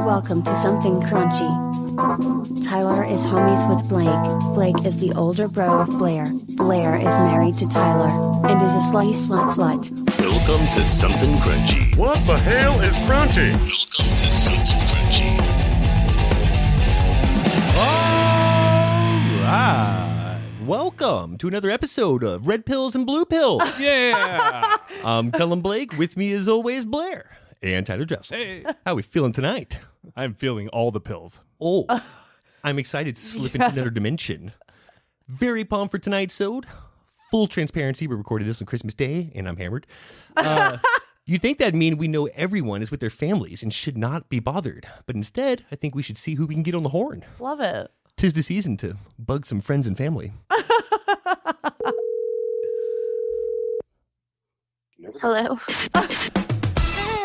Welcome to Something Crunchy. Tyler is homies with Blake. Blake is the older bro of Blair. Blair is married to Tyler, and is a slut. Welcome to Something Crunchy. What the hell is crunchy? Welcome to Something Crunchy. All right. Welcome to another episode of Red Pills and Blue Pills. Yeah. I'm Cullen Blake. With me as always, Blair and Tyler Jeffs. Hey. How are we feeling tonight? I'm feeling all the pills. Oh, I'm excited to slip into another dimension. Very pumped for tonight's sode. Full transparency, we recorded this on Christmas Day, and I'm hammered. You think that'd mean we know everyone is with their families and should not be bothered. But instead, I think we should see who we can get on the horn. Love it. 'Tis the season to bug some friends and family. Hello.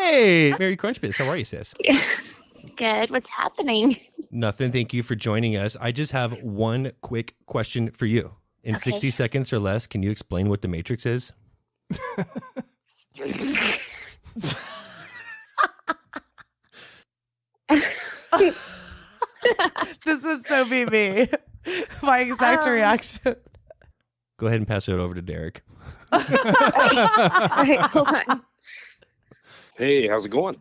Hey, Mary Crunchbits, how are you, sis? Good. What's happening? Nothing. Thank you for joining us. I just have one quick question for you. In Okay. 60 seconds or less, can you explain what the Matrix is? This would so be me. My exact reaction. Go ahead and pass it over to Derek. All right, hold on. Hey, how's it going?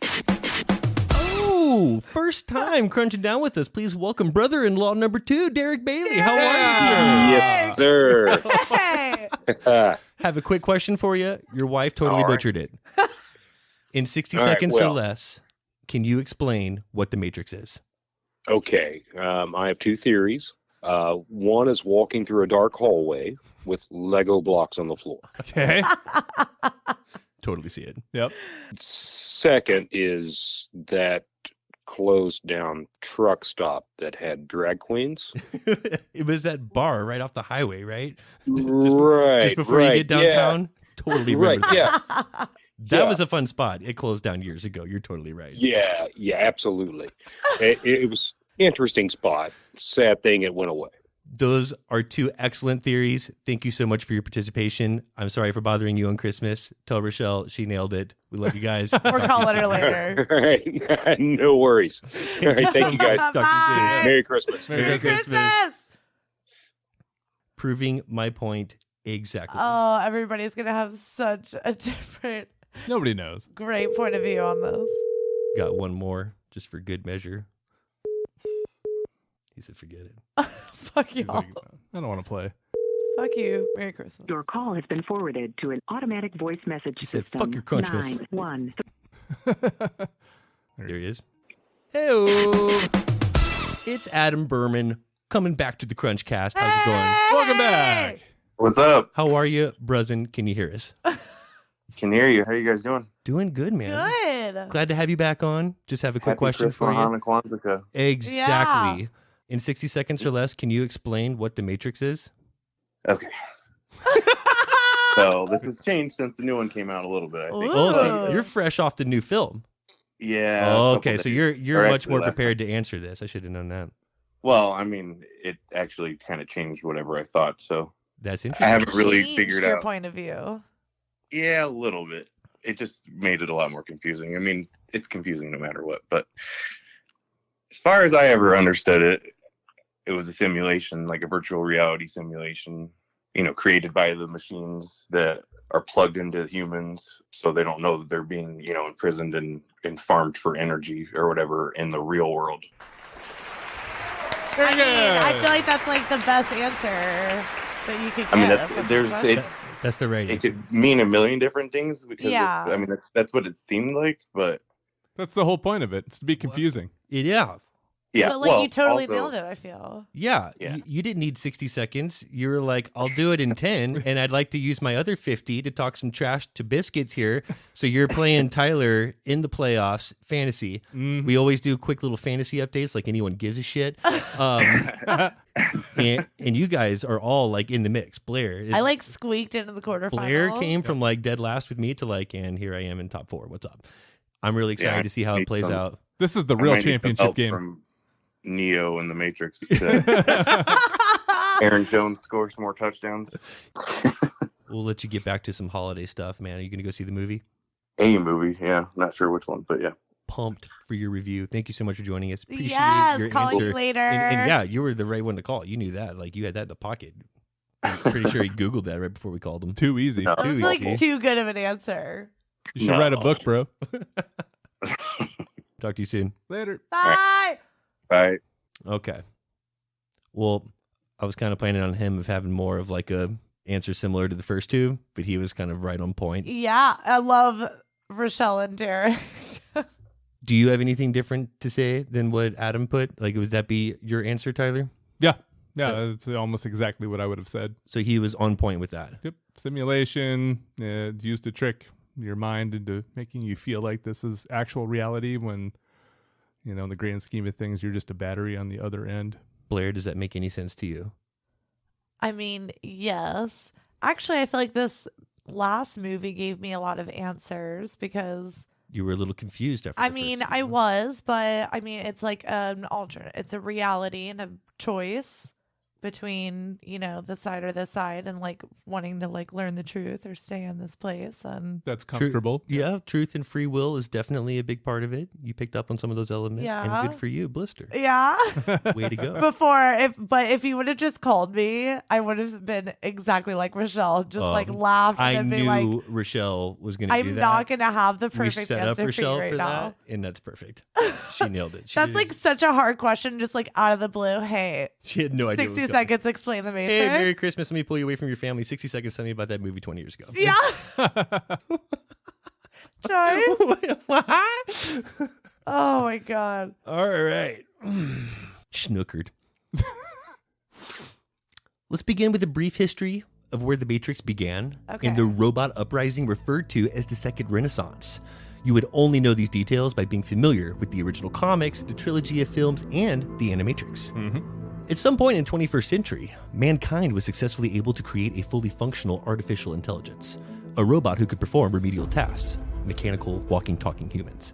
Oh, first time crunching down with us. Please welcome brother-in-law number 2, Derek Bailey. How are you? Yes, sir. Hey. Have a quick question for you. Your wife totally All right. butchered it. In 60 All right, seconds or well. less, can you explain what the Matrix is? Okay, I have two theories. One is walking through a dark hallway with Lego blocks on the floor. Okay. Totally see it. Yep. Second is that closed down truck stop that had drag queens. It was that bar right off the highway, right? Right. Just before you get downtown. Totally Right. remember that. Yeah. That Yeah. was a fun spot. It closed down years ago. You're totally right. Yeah. Yeah. Absolutely. It was an interesting spot. Sad thing, it went away. Those are two excellent theories. Thank you so much for your participation. I'm sorry for bothering you on Christmas. Tell Rochelle she nailed it. We love you guys. We're calling her later. All right. No worries. All right. Thank you guys. Talk to you soon. Bye. Merry Christmas. Merry Christmas. Proving my point exactly. Oh, everybody's going to have such a different, Nobody knows. great point of view on this. Got one more just for good measure. He said forget it. Fuck He's y'all. like, I don't want to play. Fuck you. Merry Christmas. Your call has been forwarded to an automatic voice message He said, system. "Fuck your Crunchmas." 91. There he is. Hey, it's Adam Berman coming back to the Crunch Cast. How's it going? Welcome back. What's up? How are you, Brusin? Can you hear us? Can hear you. How you guys doing? Doing good, man. Good. Glad to have you back on. Just have a quick Happy question for you. Christmas, Hanukkah, Kwanzaa. Exactly. In 60 seconds or less, can you explain what the Matrix is? Okay. So this has changed since the new one came out a little bit, I think. Ooh. Oh, so you're fresh off the new film. Yeah. Oh, a okay, couple so days. you're Or much actually more last prepared to answer this. I should have known that. month. Well, I mean, it actually kind of changed whatever I thought. So That's I interesting. haven't really Changed figured your out. point of view. Yeah, a little bit. It just made it a lot more confusing. I mean, it's confusing no matter what. But as far as I ever understood it, it was a simulation, like a virtual reality simulation, created by the machines that are plugged into humans, so they don't know that they're being, imprisoned and farmed for energy or whatever in the real world. I mean, I feel like that's like the best answer that you could get. I mean, from the question. That's the right it answer. could mean a million different things because Yeah. I mean that's what it seemed like, but That's the whole point of it. It's to be confusing. Yeah. yeah. But like well, you totally also- nailed it, I feel. Yeah. Yeah. You didn't need 60 seconds. You were like, I'll do it in 10, and I'd like to use my other 50 to talk some trash to biscuits here. So you're playing Tyler in the playoffs, fantasy. We always do quick little fantasy updates like anyone gives a shit. And you guys are all like in the mix. Blair. I like squeaked into the quarterfinals. Blair came from like dead last with me to like, and here I am in top 4. What's up? I'm really excited Yeah, to see how it need plays some- out. This is the I real might need some championship help game. from Neo in the Matrix. To Aaron Jones scores some more touchdowns. We'll let you get back to some holiday stuff, man. Are you going to go see the movie? A movie, yeah. Not sure which one, but yeah. Pumped for your review. Thank you so much for joining us. Appreciate Yes, your calling answer. you later. And yeah, you were the right one to call. You knew that. Like, you had that in the pocket. I'm pretty sure he Googled that right before we called him. Too easy. No. That was like too good of an answer. You should No. write a book, bro. Talk to you soon. Later. Bye. Right. Okay. Well, I was kind of planning on him of having more of like a answer similar to the first two, but he was kind of right on point. Yeah, I love Rochelle and Derek. Do you have anything different to say than what Adam put? Like, would that be your answer, Tyler? Yeah. Yeah, it's almost exactly what I would have said. So he was on point with that. Yep. Simulation, used to trick your mind into making you feel like this is actual reality when, in the grand scheme of things, you're just a battery on the other end. Blair, does that make any sense to you? I mean, yes. Actually, I feel like this last movie gave me a lot of answers because You were a little confused after I the mean, first I one. was, but I mean, it's like an alternate. It's a reality and a choice between, this side or this side and like wanting to like learn the truth or stay in this place. And That's comfortable. Yeah, truth and free will is definitely a big part of it. You picked up on some of those elements. Yeah. And good for you, Blister. yeah. Way to go. If you would have just called me, I would have been exactly like Rochelle, just like laugh I and be knew like, Rochelle was going to do I'm that. not going to have the We perfect set up answer for Rochelle you right for now. that, and that's perfect. She nailed it. That's like such a hard question, just like out of the blue. Hey, she had no idea. 60 seconds to explain the Matrix. Hey, Merry Christmas. Let me pull you away from your family. 60 seconds. Tell me about that movie 20 years ago. Yeah. Choice. What? Oh my God. All right. Schnookered. Let's begin with a brief history of where the Matrix began Okay. and the robot uprising referred to as the Second Renaissance. You would only know these details by being familiar with the original comics, the trilogy of films, and the Animatrix. At some point in the 21st century, mankind was successfully able to create a fully functional artificial intelligence, a robot who could perform remedial tasks, mechanical, walking, talking humans.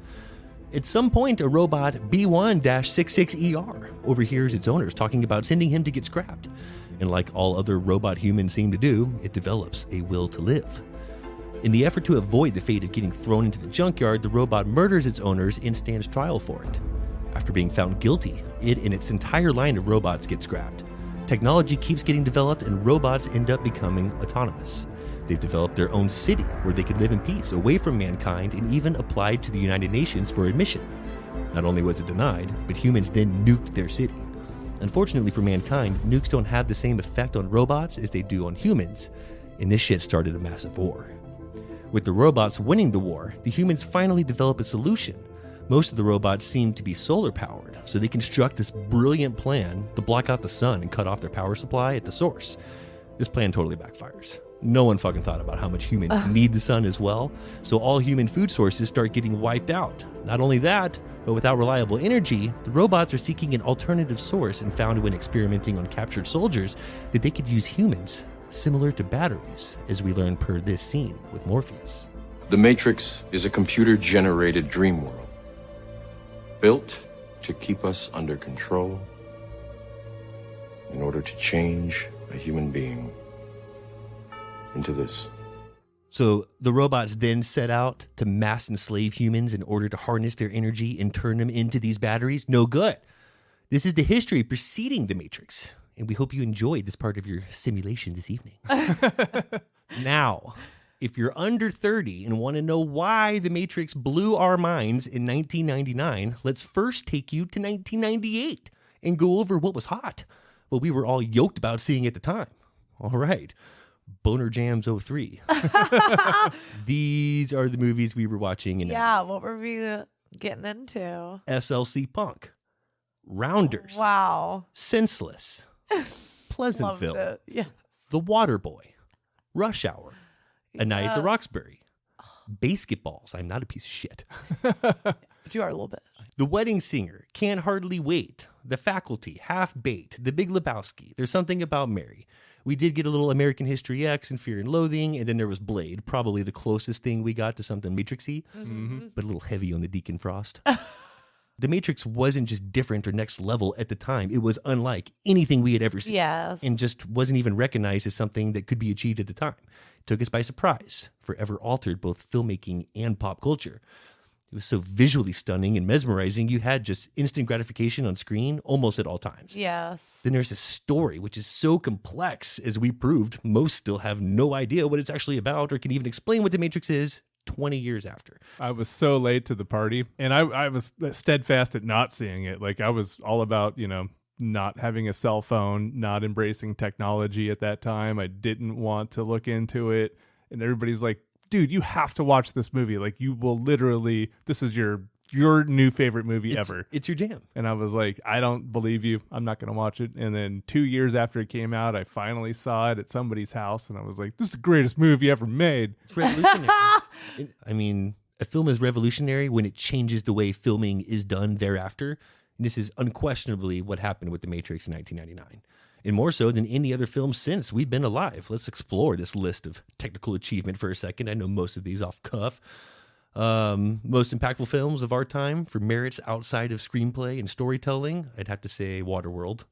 At some point, a robot B1-66ER overhears its owners talking about sending him to get scrapped. And like all other robot humans seem to do, it develops a will to live. In the effort to avoid the fate of getting thrown into the junkyard, the robot murders its owners and stands trial for it. After being found guilty, it and its entire line of robots get scrapped. Technology keeps getting developed and robots end up becoming autonomous. They've developed their own city where they could live in peace, away from mankind, and even applied to the United Nations for admission. Not only was it denied, but humans then nuked their city. Unfortunately for mankind, nukes don't have the same effect on robots as they do on humans, and this shit started a massive war. With the robots winning the war, the humans finally develop a solution. Most of the robots seem to be solar powered, so they construct this brilliant plan to block out the sun and cut off their power supply at the source. This plan totally backfires. No one fucking thought about how much humans need the sun as well, so all human food sources start getting wiped out. Not only that, but without reliable energy, the robots are seeking an alternative source and found when experimenting on captured soldiers that they could use humans, similar to batteries, as we learn per this scene with Morpheus. The Matrix is a computer-generated dream world, built to keep us under control in order to change a human being into this. So the robots then set out to mass enslave humans in order to harness their energy and turn them into these batteries? No good. This is the history preceding the Matrix, and we hope you enjoyed this part of your simulation this evening. Now, if you're under 30 and want to know why the Matrix blew our minds in 1999, let's first take you to 1998 and go over what was hot, what we were all yoked about seeing at the time. All right. Boner Jams 03. These are the movies we were watching in what were we getting into? SLC Punk, Rounders, Wow. Senseless, Pleasantville, Loved it. Yeah. The Waterboy, Rush Hour, A Night at the Roxbury, Basketballs. I'm not a piece of shit. But you are a little bit. The Wedding Singer, Can't Hardly Wait, The Faculty, Half Baked, The Big Lebowski, There's Something About Mary. We did get a little American History X and Fear and Loathing, and then there was Blade, probably the closest thing we got to something Matrixy, but a little heavy on the Deacon Frost. The Matrix wasn't just different or next level at the time. It was unlike anything we had ever seen. Yes. And just wasn't even recognized as something that could be achieved at the time. It took us by surprise, forever altered both filmmaking and pop culture. It was so visually stunning and mesmerizing, you had just instant gratification on screen almost at all times. Yes. Then there's a story, which is so complex, as we proved, most still have no idea what it's actually about or can even explain what The Matrix is 20 years after. I was so late to the party, and I was steadfast at not seeing it. Like, I was all about, not having a cell phone, not embracing technology at that time. I didn't want to look into it. And everybody's like, dude, you have to watch this movie. Like, you will literally, this is your new favorite movie ever. It's your jam. And I was like, I don't believe you. I'm not going to watch it. And then 2 years after it came out, I finally saw it at somebody's house. And I was like, this is the greatest movie ever made. It's revolutionary. I mean, a film is revolutionary when it changes the way filming is done thereafter. And this is unquestionably what happened with The Matrix in 1999. And more so than any other film since we've been alive. Let's explore this list of technical achievement for a second. I know most of these off cuff. Most impactful films of our time for merits outside of screenplay and storytelling, I'd have to say Waterworld.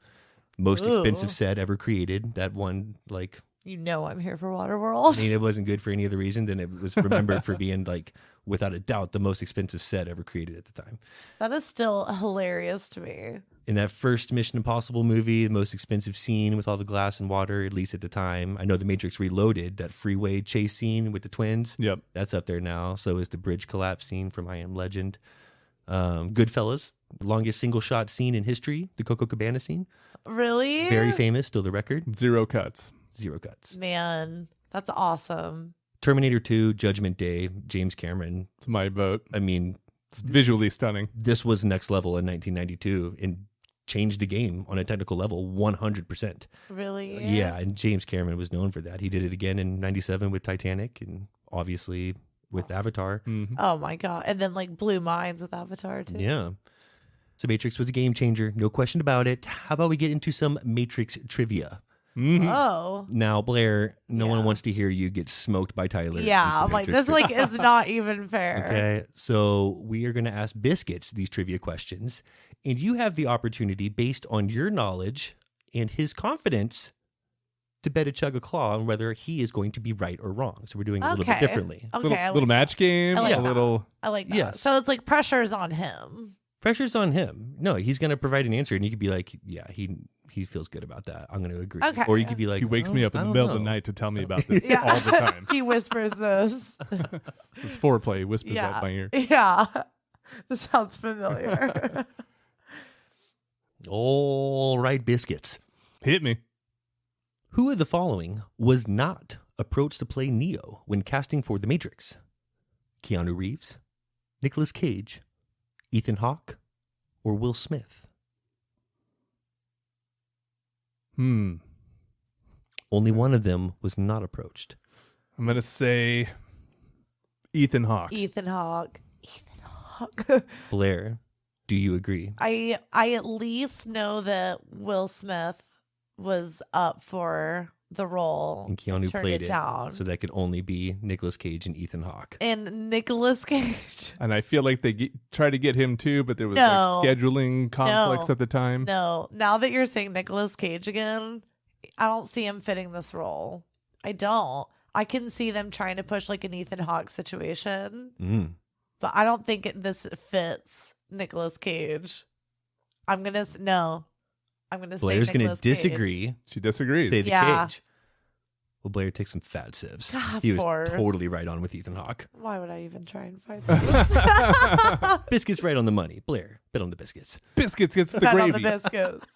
Most expensive set ever created. That one, like... I'm here for Waterworld. I mean, it wasn't good for any other reason than it was remembered for being, like, without a doubt, the most expensive set ever created at the time. That is still hilarious to me. In that first Mission Impossible movie, the most expensive scene with all the glass and water, at least at the time. I know The Matrix Reloaded, that freeway chase scene with the twins. Yep. That's up there now. So is the bridge collapse scene from I Am Legend. Goodfellas, longest single shot scene in history, the Coco Cabana scene. Really? Very famous, still the record. Zero cuts. Man, that's awesome. Terminator 2, Judgment Day, James Cameron. It's my vote. I mean, it's visually stunning. This was next level in 1992 and changed the game on a technical level 100%. Really? Yeah, and James Cameron was known for that. He did it again in 97 with Titanic and obviously with Avatar. Mm-hmm. Oh my God. And then like blew minds with Avatar too. Yeah. So Matrix was a game changer. No question about it. How about we get into some Matrix trivia? Mm-hmm. Oh. Now, Blair, no one wants to hear you get smoked by Tyler. Yeah, I'm like, this like is not even fair. Okay, so we are going to ask Biscuits these trivia questions, and you have the opportunity, based on your knowledge and his confidence, to bet a chug of claw on whether he is going to be right or wrong. So we're doing it a little bit differently. Okay, little match game. I like a that. little. I like that. Yes. So it's like pressure's on him. Pressure's on him. No, he's going to provide an answer, and you could be like, yeah, he feels good about that. I'm going to agree. Okay. Or you could be like, He wakes me up in I the don't middle of the know. night to tell me about this all the time. He whispers this. This is foreplay. He whispers Yeah. out my ear. Yeah. This sounds familiar. All right, Biscuits. Hit me. Who of the following was not approached to play Neo when casting for The Matrix? Keanu Reeves, Nicolas Cage, Ethan Hawke, or Will Smith? Only one of them was not approached. I'm going to say Ethan Hawke. Ethan Hawke. Blair, do you agree? I at least know that Will Smith was up for the role And Keanu turned played it it, down. so that could only be Nicolas Cage and Ethan Hawke. And Nicolas Cage. And I feel like they try to get him too, but there was No. like scheduling conflicts No. at the time. No, now that you're saying Nicolas Cage again, I don't see him fitting this role. I don't. I can see them trying to push like an Ethan Hawke situation, but I don't think this fits Nicolas Cage. I'm gonna say Blair's going to Nicolas Cage. disagree. She disagrees. Say the Yeah. Cage. Well, Blair takes some fat sieves. Of He was course. totally right on with Ethan Hawke. Why would I even try and fight this? Biscuits right on the money. Blair, bet on the Biscuits. Biscuits gets the Bet on gravy. the biscuits.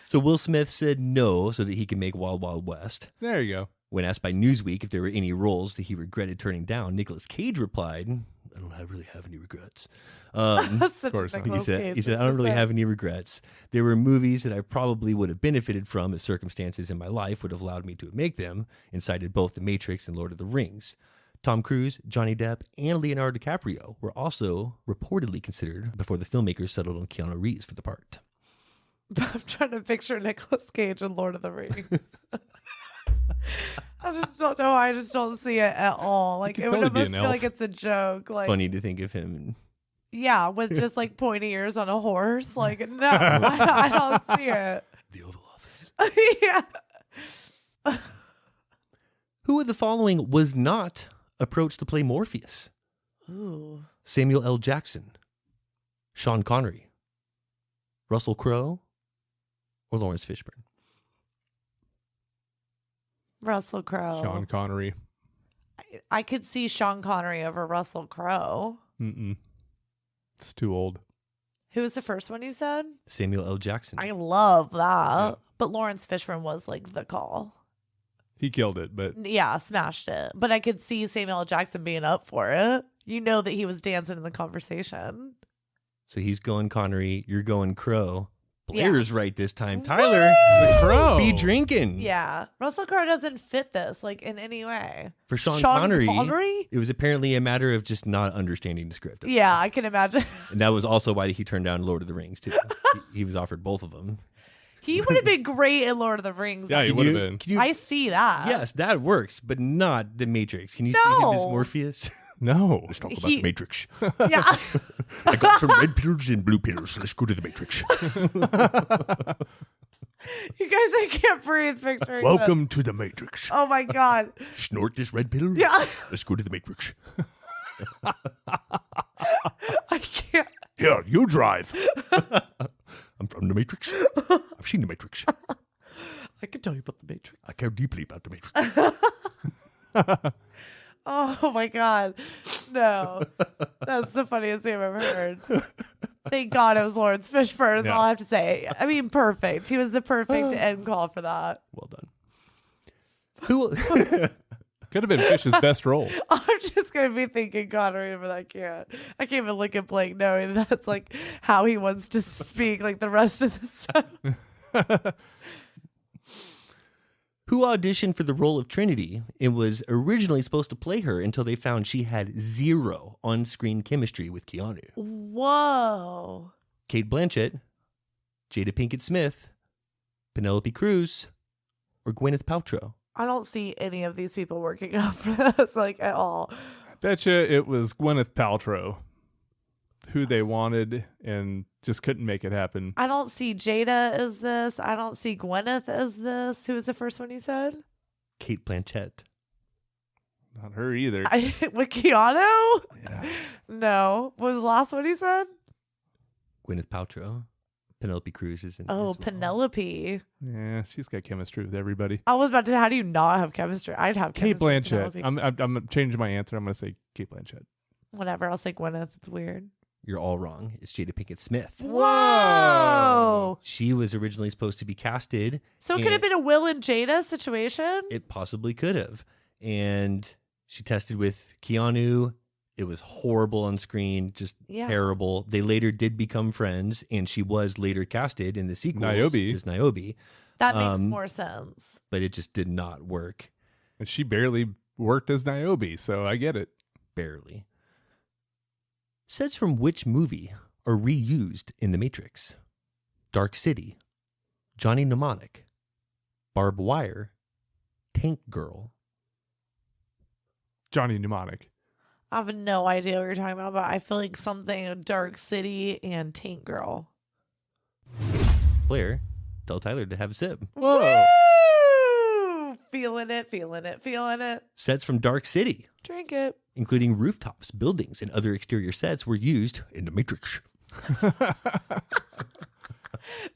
So Will Smith said no so that he can make Wild Wild West. There you go. When asked by Newsweek if there were any roles that he regretted turning down, Nicolas Cage replied, I don't really have any regrets. Such course a not. Nicolas Cage He said, I thing don't to really say. have any regrets. There were movies that I probably would have benefited from if circumstances in my life would have allowed me to make them, and cited both The Matrix and Lord of the Rings. Tom Cruise, Johnny Depp, and Leonardo DiCaprio were also reportedly considered before the filmmakers settled on Keanu Reeves for the part. I'm trying to picture Nicolas Cage in Lord of the Rings. I just don't know. I just don't see it at all. Like could it would totally be almost an feel elf. like it's a joke. Like Funny to think of him in Yeah, with just like pointy ears on a horse. Like, no, I don't see it. The Oval Office. Yeah. Who of the following was not approached to play Morpheus? Ooh. Samuel L. Jackson, Sean Connery, Russell Crowe, or Lawrence Fishburne? Russell Crowe. Sean Connery. I could see Sean Connery over Russell Crowe. Mm-mm. It's too old. Who was the first one you said? Samuel L. Jackson. I love that. Yeah. But Lawrence Fishburne was like the call. He killed it, but Yeah, smashed it. But I could see Samuel L. Jackson being up for it. You know that he was dancing in the conversation. So he's going Connery, you're going Crowe. Yeah. Blair's right this time. Tyler, the Crow. be drinking. Yeah. Russell Crowe doesn't fit this like in any way. For Sean Connery? it was apparently a matter of just not understanding the script. Yeah, I can imagine. And that was also why he turned down Lord of the Rings, too. he was offered both of them. He would have been great in Lord of the Rings. Yeah, he would have been. Can you, I see that. yes, that works, but not The Matrix. Can you see him as No. Morpheus? No. Let's talk about He- The Matrix. Yeah. I got some red pills and blue pills. Let's go to The Matrix. You guys, I can't breathe picturing Welcome to The Matrix. this. Oh my God. Snort this red pill. Yeah. Let's go to The Matrix. I can't. Here, you drive. I'm from The Matrix. I've seen The Matrix. I can tell you about the Matrix. I care deeply about The Matrix. Oh my God. No. That's the funniest thing I've ever heard. Thank God it was Lawrence Fishburne, is all I have to say. I mean, perfect. He was the perfect end call for that. Well done. Who? Could have been Fish's best role. I'm just going to be thinking Connery, but I can't. I can't even look at Blake knowing that's like how he wants to speak like the rest of the stuff. Who auditioned for the role of Trinity and was originally supposed to play her until they found she had zero on-screen chemistry with Keanu? Whoa. Kate Blanchett, Jada Pinkett Smith, Penelope Cruz, or Gwyneth Paltrow? I don't see any of these people working out for this like at all. Betcha it was Gwyneth Paltrow who they wanted and just couldn't make it happen. I don't see Jada as this. I don't see Gwyneth as this. Who was the first one you said? Kate Blanchett. Not her either. With Keanu? Yeah. No. What was the last one he said? Gwyneth Paltrow. Penelope Cruz is in. Oh, as well. Penelope. Yeah, she's got chemistry with everybody. I was about to say, how do you not have chemistry? I'd have Kate chemistry with Blanchett. Penelope. I'm changing my answer. I'm going to say Kate Blanchett. Whatever. I'll say Gwyneth. It's weird. You're all wrong. It's Jada Pinkett Smith. Whoa. She was originally supposed to be casted. So it could have been a Will and Jada situation? It possibly could have. And she tested with Keanu. It was horrible on screen, just terrible. They later did become friends, and she was later casted in the sequel Niobe. as Niobe. That makes more sense. But it just did not work. And she barely worked as Niobe, so I get it. Barely. Sets from which movie are reused in The Matrix? Dark City, Johnny Mnemonic, Barbed Wire, Tank Girl. Johnny Mnemonic. I have no idea what you're talking about, but I feel like something Dark City and Tank Girl. Blair, tell Tyler to have a sip. Whoa. Woo! Feeling it, feeling it, feeling it. Sets from Dark City, Drink it. including rooftops, buildings, and other exterior sets, were used in The Matrix.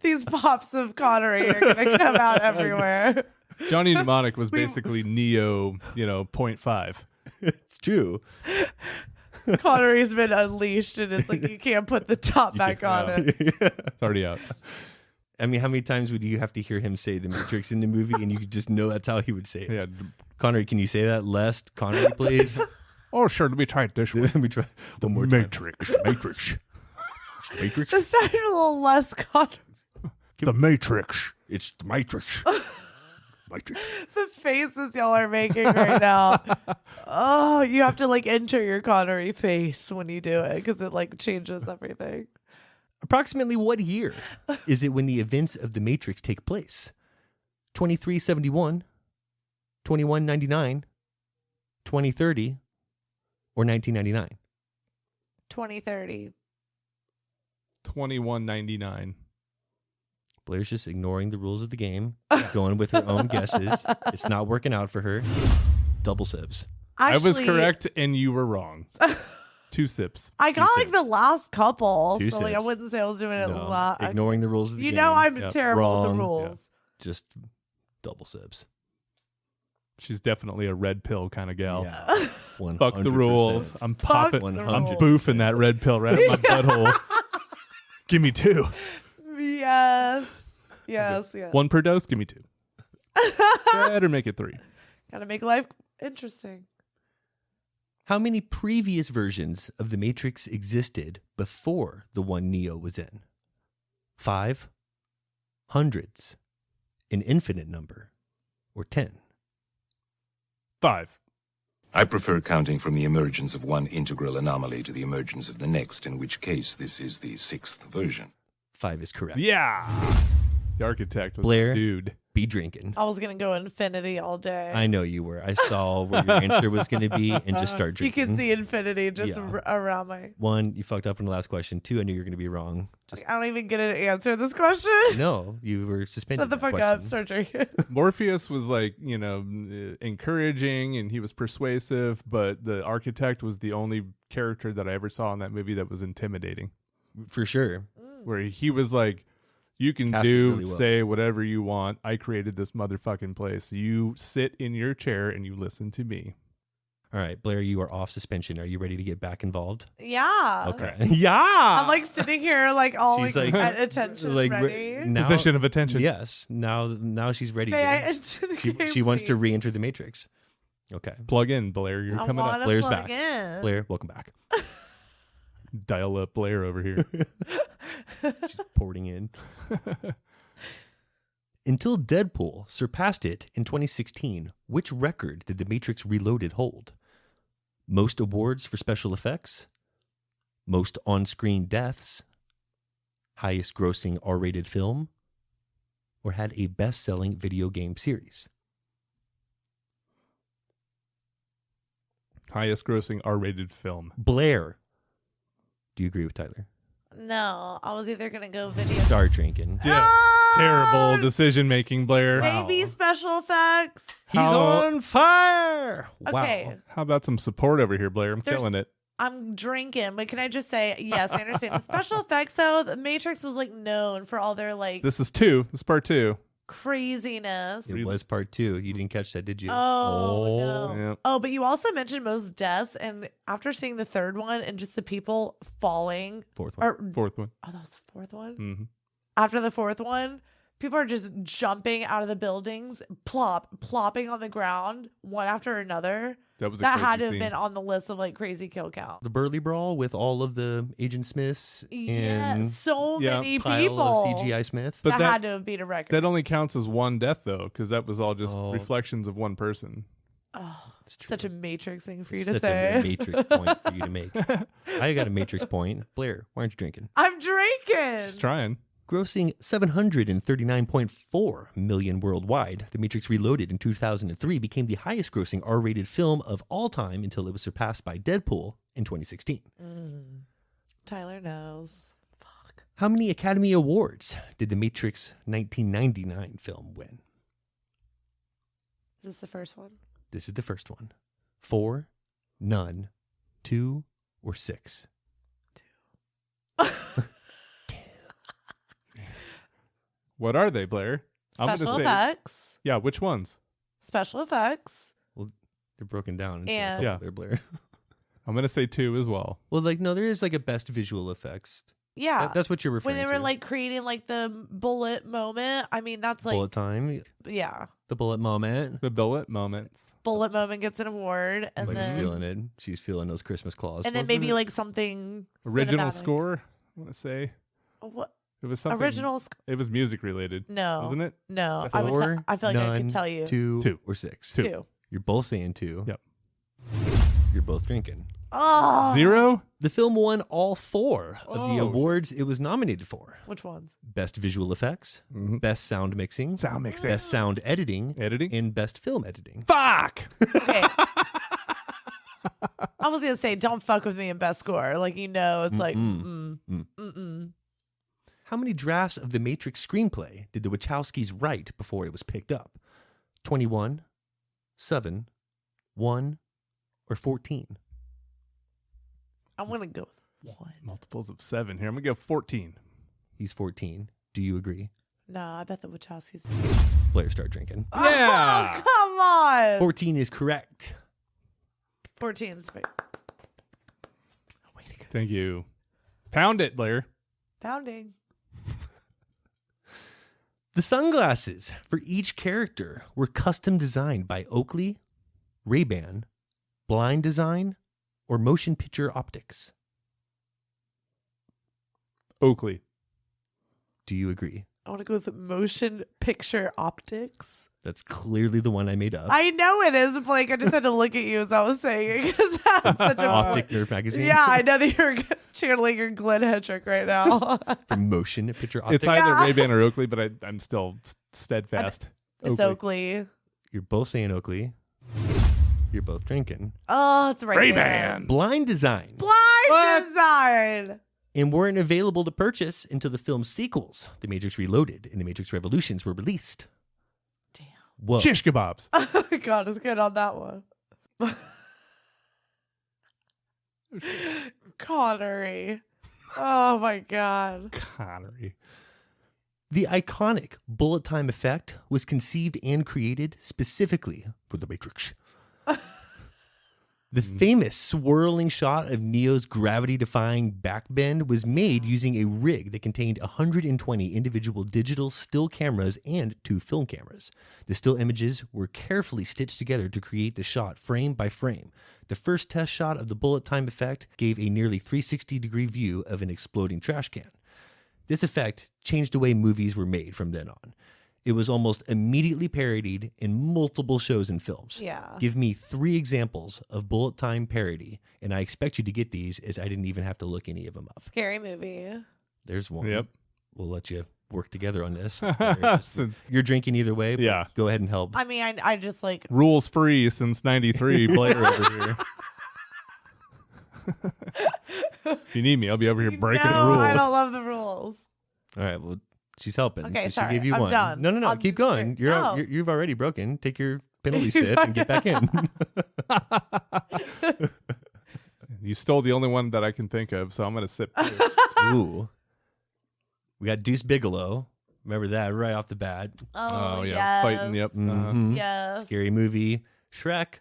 These pops of Connery are going to come out everywhere. Johnny Mnemonic was basically Neo, 0.5. It's true. Connery's been unleashed, and it's like you can't put the top back on it. It's already out. I mean, how many times would you have to hear him say The Matrix in the movie, and you could just know that's how he would say it? Yeah. Connery, can you say that? Lest Connery, please. Oh, sure. Let me try it this way. Let me try one more Matrix. time. Matrix. Matrix. This time a little less Connery. The Matrix. It's the Matrix. Matrix. The faces y'all are making right now. Oh, you have to like enter your Connery face when you do it because it like changes everything. Approximately what year is it when the events of The Matrix take place? 2371, 2199, 2030, or 1999? 2030. $21.99. Blair's just ignoring the rules of the game, going with her own guesses. It's not working out for her. Double sibs. I was correct and you were wrong. 2 sips. I got like the last couple, 2 so like I sips. wouldn't say I was doing it a No, lot. ignoring the rules of the You game. know I'm terrible Wrong. with the rules. Just double sibs. She's definitely a red pill kind of gal. Yeah. Fuck the rules. I'm popping. the I'm rules. boofing that red pill right up my butthole. Give me 2. Yes. Yes. 1 per dose. Give me 2. Better make it 3. Gotta make life interesting. How many previous versions of The Matrix existed before the one Neo was in? 5, hundreds, an infinite number, or 10? 5. I prefer counting from the emergence of one integral anomaly to the emergence of the next, in which case this is the 6th version. 5 is correct. Yeah. The architect was Blair, a dude. Be drinking. I was gonna go infinity all day. I know you were. I saw where your answer was going to be and just start You drinking. can see infinity just Yeah. around my. 1, you fucked up on the last question. 2, I knew you were going to be wrong. Like, I don't even get to answer this question. No, you were suspended. Shut the that fuck up, question. start drinking. Morpheus was like, encouraging and he was persuasive, but the architect was the only character that I ever saw in that movie that was intimidating. For sure. Where he was like, you can Cast it do, really well. say whatever you want. I created this motherfucking place. You sit in your chair and you listen to me. All right, Blair, you are off suspension. Are you ready to get back involved? Yeah. Okay. Yeah. I'm like sitting here, like all She's like, like- at attention, like, ready. Position of attention. Yes. Now she's ready. May I to, enter the she, game, she wants to please? re-enter the Matrix. Okay. Plug in, Blair. You're I coming up. wanna Blair's plug back. in. Blair, welcome back. Dial up Blair over here. She's porting in. Until Deadpool surpassed it in 2016, which record did The Matrix Reloaded hold? Most awards for special effects? Most on-screen deaths? Highest grossing R-rated film? Or had a best-selling video game series? Highest grossing R-rated film. Blair. Do you agree with Tyler? No, I was either gonna go video. Start drinking. Yeah. Terrible decision making, Blair. Maybe special effects. He's on fire. Okay. Wow. How about some support over here, Blair? I'm There's- killing it. I'm drinking, but can I just say, yes, I understand the special effects. Though the Matrix was like known for all their like This is 2. This is part 2. craziness. It was part 2. You didn't catch that, did you? Oh, no. Yeah. Oh, but you also mentioned most deaths, and after seeing the third one and just the people falling, Fourth one. or 4th one. oh, that was the fourth one. Mm-hmm. After the fourth one, people are just jumping out of the buildings, plopping on the ground, one after another. That was a That crazy had to have scene. been on the list of like crazy kill count. The Burly Brawl with all of the Agent Smiths Yeah, and so many pile people. of CGI Smith. But that had to have beat a record. That only counts as one death, though, because that was all just Oh. reflections of one person. Oh, such a Matrix thing for you Such to say. a Matrix point for you to make. I got a Matrix point. Blair, why aren't you drinking? I'm drinking. Just trying. Grossing $739.4 million worldwide, The Matrix Reloaded in 2003 became the highest grossing R-rated film of all time until it was surpassed by Deadpool in 2016. Tyler knows. How many Academy Awards did The Matrix 1999 film win? Is this the first one? This is the first one. 4, none, 2, or 6? What are they, Blair? Special I'm gonna say, effects. Yeah, which ones? Special effects. Well, they're broken down. into a And- couple Yeah. there, Blair. I'm gonna say 2 as well. Well, like, no, there is like a best visual effects. Yeah. That's what you're referring when they to. were like creating like the bullet moment. I mean, that's like bullet time, yeah. the bullet moment. The bullet moments. Bullet moment gets an award, and Like, she's then feeling it. She's feeling those Christmas claws. and then Wasn't maybe it like something Original cinematic. score, I want to say. What It was something. original? It was music related. No, Wasn't it? No, That's I would. Four, I feel like I none, could tell you 2, Two. or 6. Two. You're both saying 2. Yep. You're both drinking. Oh, 0? The film won all 4 of the Oh, awards it was nominated for. Which ones? Best visual effects, best sound mixing, Sound mixing. best sound editing, Editing? and best film editing. Fuck! Okay. I was gonna say, don't fuck with me in best score. Like it's like, Mm-mm. mm-mm. how many drafts of the Matrix screenplay did the Wachowskis write before it was picked up? 21, 7, 1, or 14? I'm going to go with 1. Multiples of 7 here. I'm going to go 14. He's 14. Do you agree? No, I bet the Wachowskis. Blair, start drinking. Yeah. Oh, come on. 14 is correct. 14 is great. Thank you. Pound it, Blair. Pounding. The sunglasses for each character were custom designed by Oakley, Ray-Ban, Blind Design, or Motion Picture Optics. Oakley. Do you agree? I want to go with Motion Picture Optics. That's clearly the one I made up. I know it is, Blake. I just had to look at you as I was saying it because that's such a Optic Nerf magazine. Yeah, I know that you're channeling your Glenn Hedrick right now. From Motion Picture Optics. It's either Ray-Ban or Oakley, but I'm still steadfast. It's Oakley. You're both saying Oakley. You're both drinking. Oh, it's Ray-Ban. Blind Design. Blind Design. And weren't available to purchase until the film's sequels, The Matrix Reloaded and The Matrix Revolutions, were released. Damn. Whoa. Shish kebabs. Oh, God, it's good on that one. Connery. Oh, my God. Connery. The iconic bullet time effect was conceived and created specifically for The Matrix. The famous swirling shot of Neo's gravity-defying backbend was made using a rig that contained 120 individual digital still cameras and 2 film cameras. The still images were carefully stitched together to create the shot frame by frame. The first test shot of the bullet time effect gave a nearly 360-degree view of an exploding trash can. This effect changed the way movies were made from then on. It was almost immediately parodied in multiple shows and films. Yeah. Give me 3 examples of bullet time parody, and I expect you to get these as I didn't even have to look any of them up. Scary Movie. There's one. Yep. We'll let you work together on this. Since You're drinking either way, but Yeah. go ahead and help. I mean, I just like. rules free since 93, Blair over here. If you need me, I'll be over here breaking the rules. I don't love the rules. All right, well, she's helping. Okay, so sorry. She gave you I'm one. done. No. I'm Keep going. No. You've already broken. Take your penalty sip and get back in. You stole the only one that I can think of, so I'm going to sip too. Ooh. We got Deuce Bigelow. Remember that right off the bat. Oh, yeah. Fighting, yep. Mhm. Yes. Scary movie. Shrek.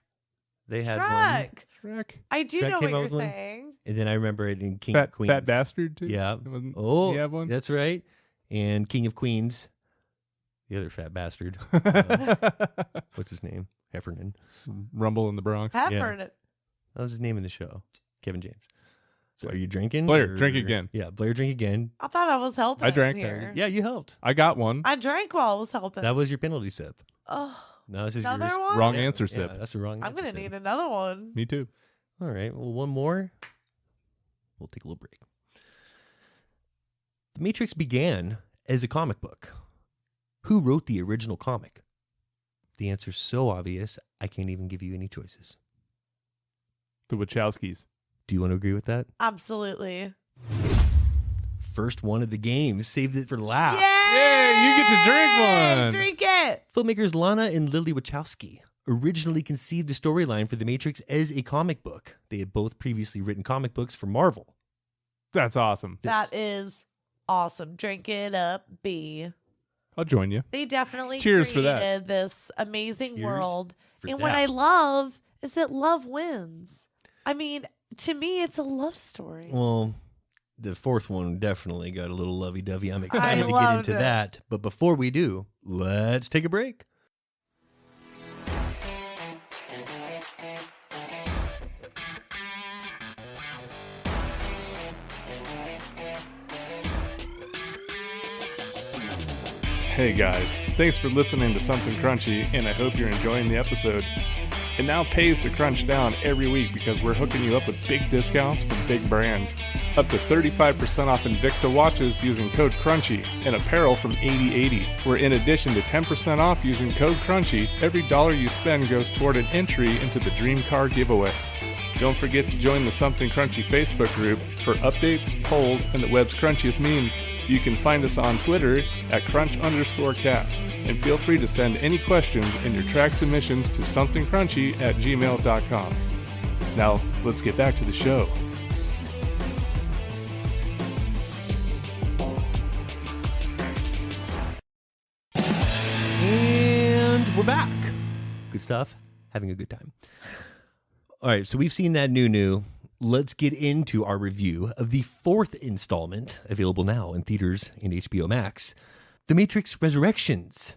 They had one. Shrek. I do Shrek know what came out you're with one. saying. And then I remember it in King of Queens. Fat Bastard, too? Yeah. Wasn't- Oh, you have one? that's right. And King of Queens. The other fat bastard. What's his name? Heffernan. Rumble in the Bronx. Heffernan. That was his name in the show. Kevin James. So are you drinking? Blair, or- drink again. Yeah, Blair, drink again. I thought I was helping. I drank. Here. Yeah, you helped. I got one. I drank while I was helping. That was your penalty sip. Oh, No, this is another yours. one? Wrong Yeah, answer, yeah, sip. that's the wrong I'm answer. gonna sip. need another one. Me too. All right. Well, one more. We'll take a little break. The Matrix began as a comic book. Who wrote the original comic? The answer's so obvious, I can't even give you any choices. The Wachowskis. Do you want to agree with that? Absolutely. First one of the games. Saved it for last. Yay, you get to drink one. Drink it. Filmmakers Lana and Lily Wachowski originally conceived the storyline for The Matrix as a comic book. They had both previously written comic books for Marvel. That's awesome. That is awesome. Drink it up, B. I'll join you. They definitely Cheers for created that. this amazing Cheers world. for And what that. I love is that love wins. I mean, to me, it's a love story. Well, the fourth one definitely got a little lovey-dovey. I'm excited to get loved into it. that. But before we do, let's take a break. Hey guys, thanks for listening to Something Crunchy, and I hope you're enjoying the episode. It now pays to crunch down every week because we're hooking you up with big discounts from big brands. Up to 35% off Invicta watches using code CRUNCHY and apparel from 8080, where in addition to 10% off using code CRUNCHY, every dollar you spend goes toward an entry into the Dream Car giveaway. Don't forget to join the Something Crunchy Facebook group for updates, polls, and the web's crunchiest memes. You can find us on Twitter at crunch_cast. And feel free to send any questions and your track submissions to somethingcrunchy@gmail.com. Now, let's get back to the show. And we're back. Good stuff. Having a good time. All right, so we've seen that new. Let's get into our review of the fourth installment, available now in theaters and HBO Max, The Matrix Resurrections.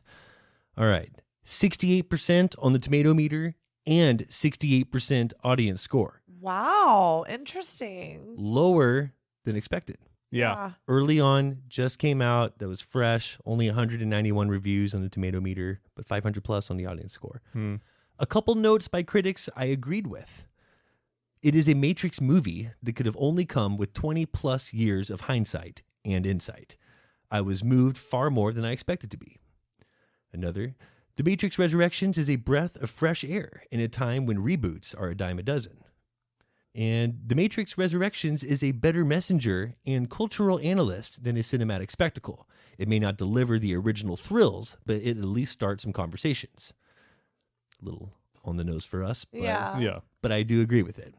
All right, 68% on the tomato meter and 68% audience score. Wow, interesting. Lower than expected. Yeah. Early on, just came out. That was fresh. Only 191 reviews on the tomato meter, but 500 plus on the audience score. A couple notes by critics I agreed with. It is a Matrix movie that could have only come with 20 plus years of hindsight and insight. I was moved far more than I expected to be. Another, The Matrix Resurrections is a breath of fresh air in a time when reboots are a dime a dozen. And The Matrix Resurrections is a better messenger and cultural analyst than a cinematic spectacle. It may not deliver the original thrills, but it at least starts some conversations. A little on the nose for us, but, but I do agree with it.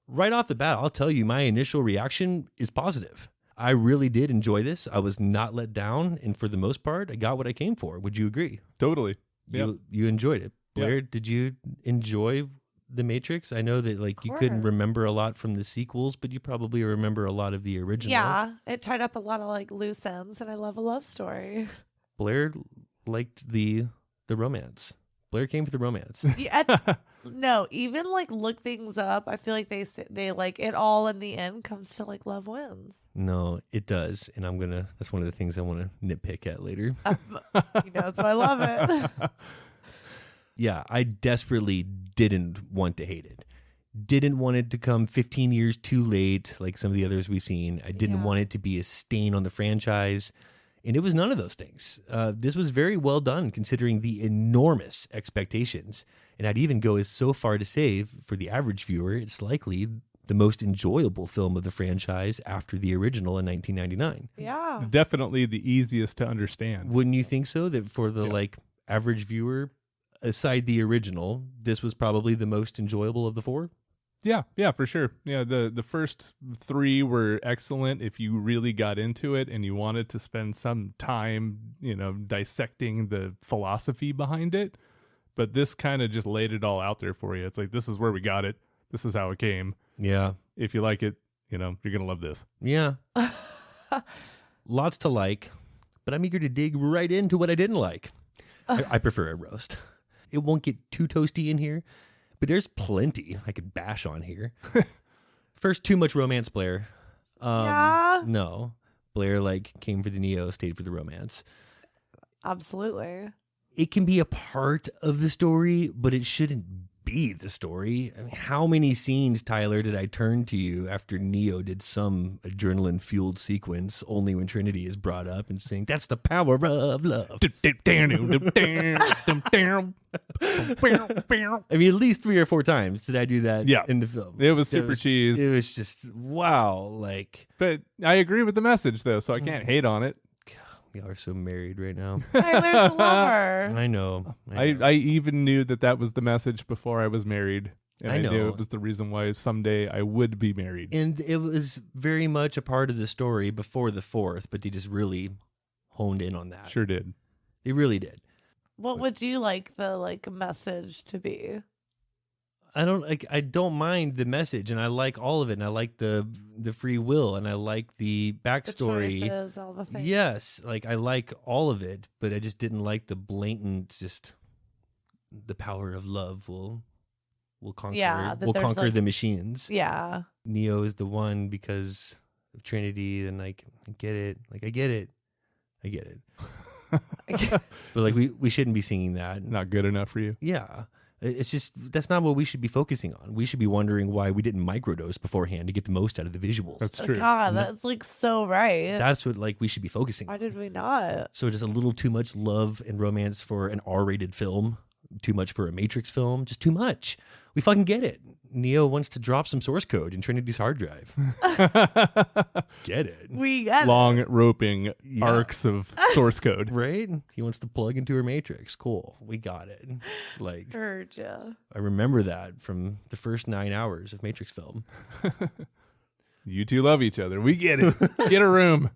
Right off the bat, I'll tell you my initial reaction is positive. I really did enjoy this. I was not let down, and for the most part, I got what I came for. Would you agree? Totally. You enjoyed it. Blair, did you enjoy The Matrix? I know that you couldn't remember a lot from the sequels, but you probably remember a lot of the original. Yeah, it tied up a lot of loose ends, and I love a love story. Blair liked the romance. Blair came for the romance. No, even look things up. I feel like they it all in the end comes to love wins. No, it does, and that's one of the things I want to nitpick at later. That's why I love it. Yeah, I desperately didn't want to hate it. Didn't want it to come 15 years too late, like some of the others we've seen. I didn't want it to be a stain on the franchise. And it was none of those things. This was very well done considering the enormous expectations. And I'd even go as so far to say, for the average viewer, it's likely the most enjoyable film of the franchise after the original in 1999. Yeah. Definitely the easiest to understand. Wouldn't you think so? That for the average viewer, aside the original, this was probably the most enjoyable of the four? Yeah, for sure. Yeah, the first three were excellent if you really got into it and you wanted to spend some time, dissecting the philosophy behind it. But this kind of just laid it all out there for you. It's like, this is where we got it. This is how it came. Yeah. If you like it, you're going to love this. Yeah. Lots to like, but I'm eager to dig right into what I didn't like. I prefer a roast. It won't get too toasty in here. But there's plenty I could bash on here. First, too much romance, Blair. No. Blair came for the Neo, stayed for the romance. Absolutely. It can be a part of the story, but it shouldn't be the story. I mean, how many scenes, Tyler, did I turn to you after Neo did some adrenaline-fueled sequence only when Trinity is brought up and saying, "That's the power of love." I mean, at least 3 or 4 times did I do that in the film. It was super cheese. It was just, wow. But I agree with the message, though, so I can't hate on it. Y'all are so married right now. Tyler's a lover. I know. I even knew that was the message before I was married. And I knew it was the reason why someday I would be married. And it was very much a part of the story before the fourth, but they just really honed in on that. Sure did. They really did. What would you like the message to be? I don't mind the message, and I like all of it, and I like the free will, and I like the backstory. The choices, all the things. Yes, I like all of it, but I just didn't like the blatant, just the power of love will conquer conquer the machines. Yeah. Neo is the one because of Trinity, and I get it. I get it. But we shouldn't be singing that. Not good enough for you. Yeah. It's just, that's not what we should be focusing on. We should be wondering why we didn't microdose beforehand to get the most out of the visuals. That's true. God, that's so right. That's what we should be focusing on. Why did we not? So just a little too much love and romance for an R-rated film, too much for a Matrix film, just too much. We fucking get it. Neo wants to drop some source code in Trinity's hard drive. Get it. We get Long it. roping arcs of source code. Right? He wants to plug into her matrix. Cool. We got it. Like, Heard ya. I remember that from the first 9 hours of Matrix film. You two love each other. We get it. Get a room.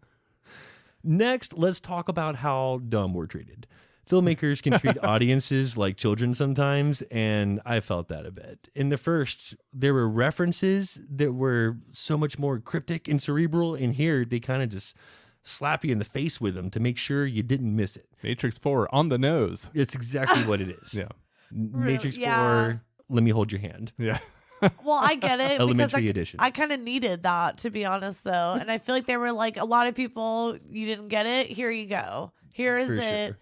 Next, let's talk about how dumb we're treated. Filmmakers can treat audiences like children sometimes, and I felt that a bit. In the first, there were references that were so much more cryptic and cerebral, and here they kind of just slap you in the face with them to make sure you didn't miss it. Matrix 4 on the nose. It's exactly what it is. Yeah. Matrix Yeah. 4, let me hold your hand. Yeah. Well, I get it. Elementary because edition. I kind of needed that, to be honest, though. And I feel like there were like a lot of people, you didn't get it. Here you go. Here is For it. sure.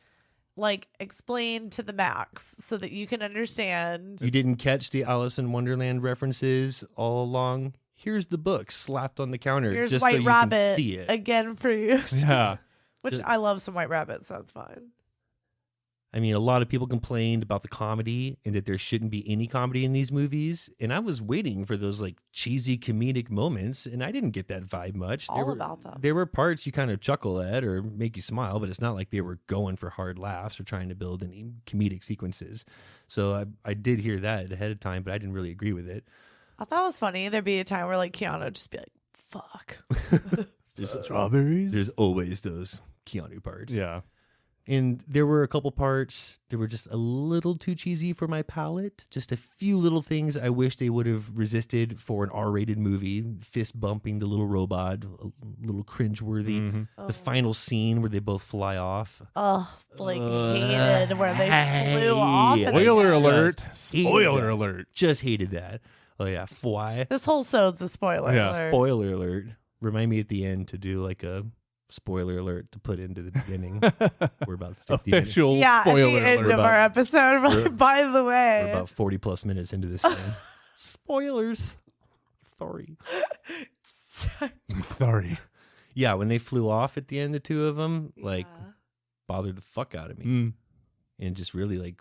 Like explained to the max so that you can understand. You didn't catch the Alice in Wonderland references all along. Here's the book slapped on the counter. Here's just White so you Rabbit can see it. again for you. Yeah. Which Just- I love some White Rabbit, so that's fine. I mean, a lot of people complained about the comedy and that there shouldn't be any comedy in these movies. And I was waiting for those like cheesy comedic moments, and I didn't get that vibe much. All about them. There were parts you kind of chuckle at or make you smile, but it's not like they were going for hard laughs or trying to build any comedic sequences. So I did hear that ahead of time, but I didn't really agree with it. I thought it was funny. There'd be a time where like Keanu would just be like, fuck. Strawberries? There's always those Keanu parts. Yeah. And there were a couple parts that were just a little too cheesy for my palate. Just a few little things I wish they would have resisted for an R-rated movie. Fist bumping the little robot, a little cringeworthy. Mm-hmm. The final scene where they both fly off. Oh, Blake hated where they flew off. and Spoiler then- alert. hated Spoiler that. alert. Just hated that. Oh yeah, fly. This whole sode's a spoiler Yeah. alert. Spoiler alert. Remind me at the end to do like a spoiler alert to put into the beginning. We're about 50 minutes. Official Yeah, at spoiler the end alert. of our episode. We're- By the We're way, about 40 plus minutes into this thing. Spoilers. Sorry. Sorry. Yeah, when they flew off at the end, the two of them, like, Yeah. bothered the fuck out of me. Mm. And just really, like,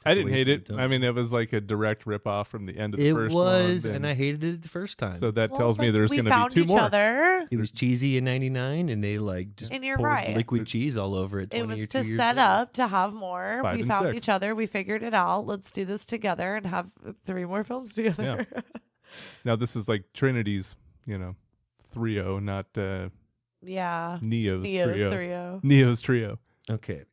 I didn't away hate from it. the tone. I mean, it was like a direct ripoff from the end of the it first was, one. and I hated it the first time. So that Well, tells me but there's we going to found be two each more. other. it was cheesy in 99, and they, like, just And you're poured right. liquid cheese all over it 20 It was or 2 to years set later. up to have more. 5 We and found 6. each other. We figured it out. Let's do this together and have 3 more films together. Now, this is like Trinity's, trio, not Yeah. Neo's, Neo's trio. trio. Neo's trio. Okay,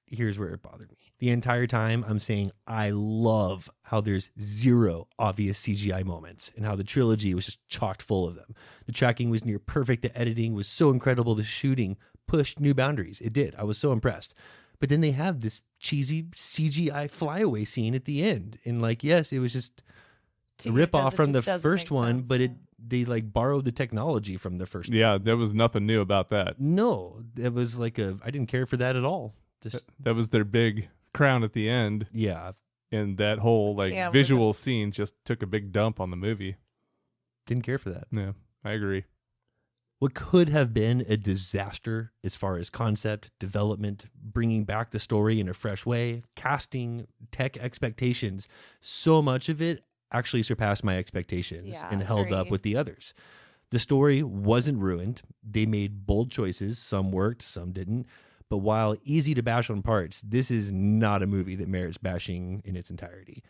here's where it bothered me. The entire time I'm saying I love how there's zero obvious CGI moments and how the trilogy was just chocked full of them. The tracking was near perfect. The editing was so incredible. The shooting pushed new boundaries. It did. I was so impressed. But then they have this cheesy CGI flyaway scene at the end. And like, yes, it was just a ripoff from the first one, but they like borrowed the technology from the first one. Yeah, there was nothing new about that. No, it was like I didn't care for that at all. Just That was their big crown at the end. yeah, And that whole Yeah, visual scene just took a big dump on the movie. didn't care for that. Yeah, I agree. What could have been a disaster as far as concept, development, bringing back the story in a fresh way, casting, tech expectations, so much of it actually surpassed my expectations Yeah, and held up agree. with the others. The story wasn't ruined. They made bold choices. Some worked, some didn't. But while easy to bash on parts, this is not a movie that merits bashing in its entirety.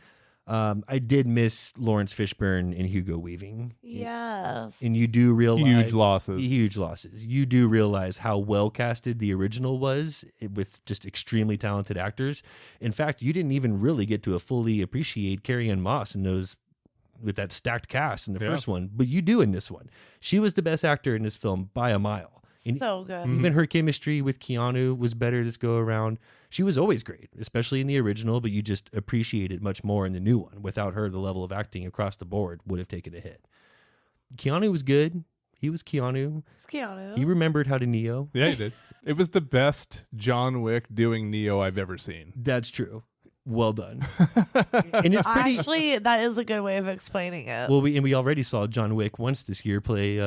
I did miss Lawrence Fishburne and Hugo Weaving. Yes. And you do realize Huge losses. Huge losses. You do realize how well casted the original was with just extremely talented actors. In fact, you didn't even really get to fully appreciate Carrie-Anne Moss in those with that stacked cast in the Yeah. first one, but you do in this one. She was the best actor in this film by a mile. And So good. even her chemistry with Keanu was better this go around. She was always great, especially in the original, but you just appreciate it much more in the new one. Without her, the level of acting across the board would have taken a hit. Keanu was good. He was Keanu. It's Keanu. He remembered how to Neo. Yeah, he did. It was the best John Wick doing Neo I've ever seen. That's true. Well done. And it's pretty. Actually, that is a good way of explaining it. Well, we already saw John Wick once this year play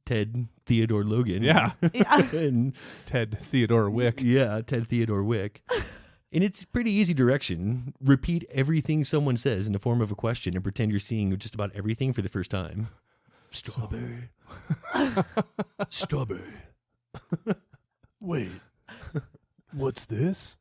Ted Theodore Logan. Yeah. Yeah. And Ted Theodore Wick. yeah, Ted Theodore Wick. And it's pretty easy direction. Repeat everything someone says in the form of a question and pretend you're seeing just about everything for the first time. Strawberry. Strawberry. Wait, what's this?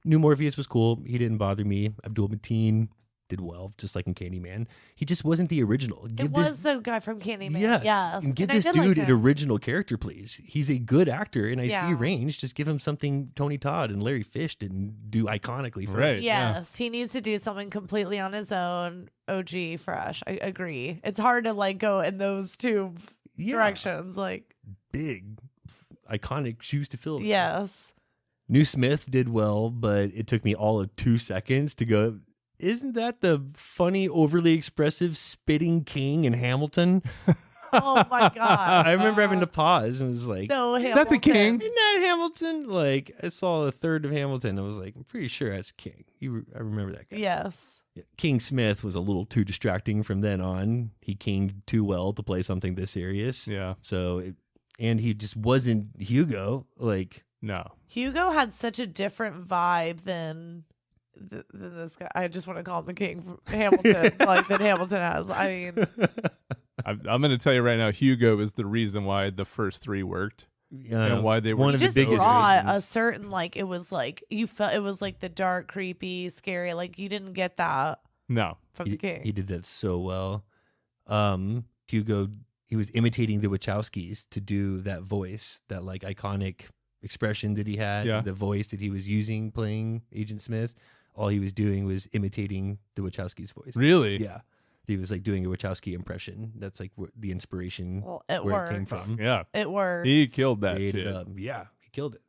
New Morpheus was cool. He didn't bother me. Abdul Mateen did well, just like in Candyman. He just wasn't the original. It was the guy from Candyman. Yes. Yes. And give And I this did dude like an him. original character, please. He's a good actor, and I Yeah. see range. Just give him something Tony Todd and Larry Fish didn't do iconically for Right. us. Yes, he needs to do something completely on his own. OG fresh. I agree. It's hard to like go in those two directions. Like Big, iconic shoes to fill. yes. New Smith did well, but it took me all of 2 seconds to go, isn't that the funny, overly expressive spitting king in Hamilton? Oh my god. I remember having to pause and was like, So Is that the king? isn't that Hamilton? Like, I saw a third of Hamilton. I was like, I'm pretty sure that's King. I remember that guy. Yes. Yeah. King Smith was a little too distracting from then on. He kinged too well to play something this serious. Yeah. So, and he just wasn't Hugo. Like, No. Hugo had such a different vibe than this guy. I just want to call him the king from Hamilton, like that Hamilton has. I mean, I'm going to tell you right now, Hugo is the reason why the first three worked. And why they were one he of the just biggest brought reasons. a certain like it was like you felt it was like the dark, creepy, scary. Like you didn't get that No. from the king. He did that so well. Hugo, he was imitating the Wachowskis to do that voice, that like iconic expression that he had, Yeah. the voice that he was using playing Agent Smith. All he was doing was imitating the Wachowskis' voice. Really? Yeah. He was like doing a Wachowski impression. That's like the inspiration Well, it where it came worked. from. Yeah. It worked. He killed that Ate shit. it up. Yeah, he killed it.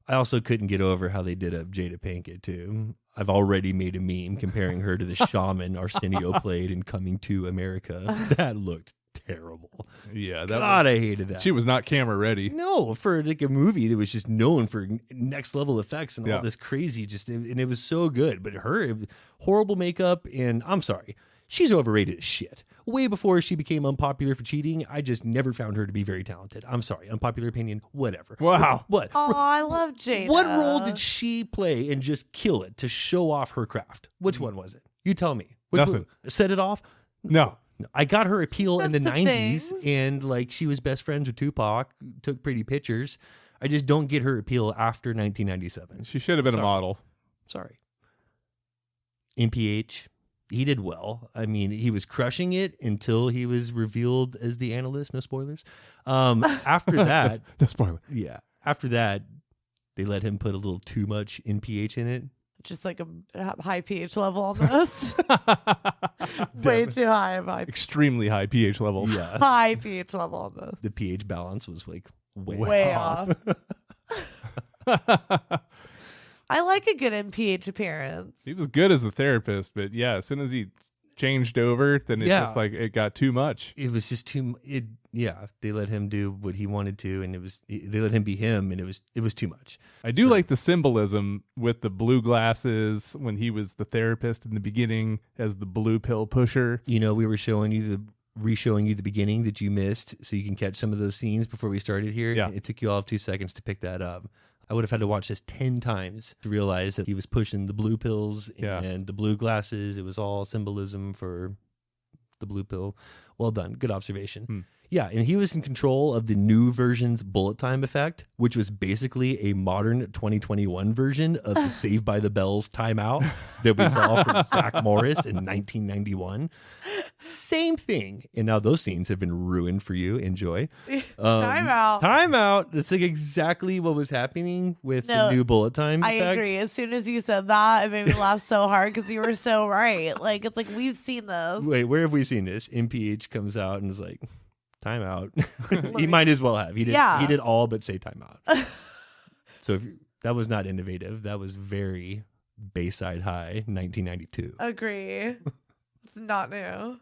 I also couldn't get over how they did up Jada Pinkett too. I've already made a meme comparing her to the shaman Arsenio played in Coming to America. That looked terrible. Yeah. God, I hated that. She was not camera ready. No, for like a movie that was just known for next level effects and Yeah. all this crazy, and it was so good. But her horrible makeup, and I'm sorry, she's overrated as shit. Way before she became unpopular for cheating, I just never found her to be very talented. I'm sorry, unpopular opinion, whatever. Wow. What? Oh, I love Jada. What role did she play and just kill it to show off her craft? Which one was it? You tell me. Which Nothing. one? Set it off? No. I got her appeal in the That's the 90s, things. and like she was best friends with Tupac, took pretty pictures. I just don't get her appeal after 1997. She should have been Sorry. a model. Sorry. MPH, he did well. I mean, he was crushing it until he was revealed as the analyst. No spoilers. After that, No spoiler. yeah. After that, they let him put a little too much NPH in it. Just like a high pH level on this. Way too high of my Extremely high pH level. Yeah. high pH level on this. The pH balance was like Way off. I like a good MPH appearance. He was good as a therapist, but yeah, as soon as he changed over, then it Yeah. just like it got too much. It was just too. They let him do what he wanted to, and they let him be him, and it was too much. I do like the symbolism with the blue glasses when he was the therapist in the beginning as the blue pill pusher. You know, we were re-showing you the beginning that you missed, so you can catch some of those scenes before we started here. Yeah. It took you all of 2 seconds to pick that up. I would have had to watch this 10 times to realize that he was pushing the blue pills Yeah. and the blue glasses. It was all symbolism for the blue pill. Well done. Good observation. Yeah, and he was in control of the new version's bullet time effect, which was basically a modern 2021 version of the Saved by the Bells timeout that we saw from Zach Morris in 1991. Same thing. And now those scenes have been ruined for you. Enjoy. Timeout. Timeout. That's like exactly what was happening with the new bullet time I effect. agree. As soon as you said that, it made me laugh so hard because you were so right. Like, it's like, we've seen this. Wait, where have we seen this? MPH comes out and is like, timeout. He might as well have. He did. Yeah. He did all but say timeout. So that was not innovative. That was very Bayside High, 1992. Agree. It's not new.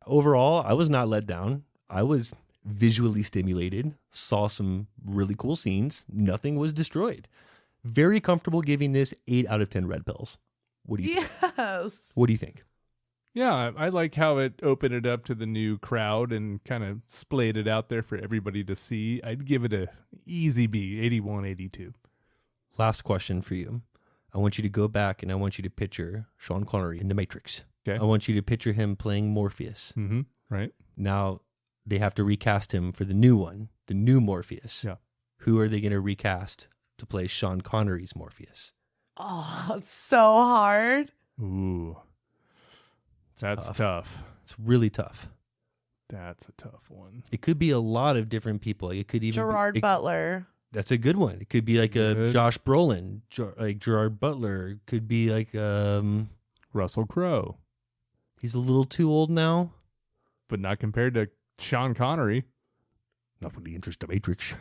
Overall, I was not let down. I was visually stimulated. Saw some really cool scenes. Nothing was destroyed. Very comfortable giving this 8 out of 10 red pills. What do you? Yes. What do you think? Yeah, I like how it opened it up to the new crowd and kind of splayed it out there for everybody to see. I'd give it a easy B, 81, 82. Last question for you. I want you to go back and I want you to picture Sean Connery in The Matrix. Okay. I want you to picture him playing Morpheus. Mm-hmm. Right. Now they have to recast him for the new one, the new Morpheus. Yeah. Who are they going to recast to play Sean Connery's Morpheus? Oh, it's so hard. Ooh. That's tough. It's really tough. That's a tough one. It could be a lot of different people. It could even Gerard Butler. That's a good one. It could be like a Josh Brolin, like Gerard Butler. It could be like Russell Crowe. He's a little too old now, but not compared to Sean Connery. Not with the interest of Matrix.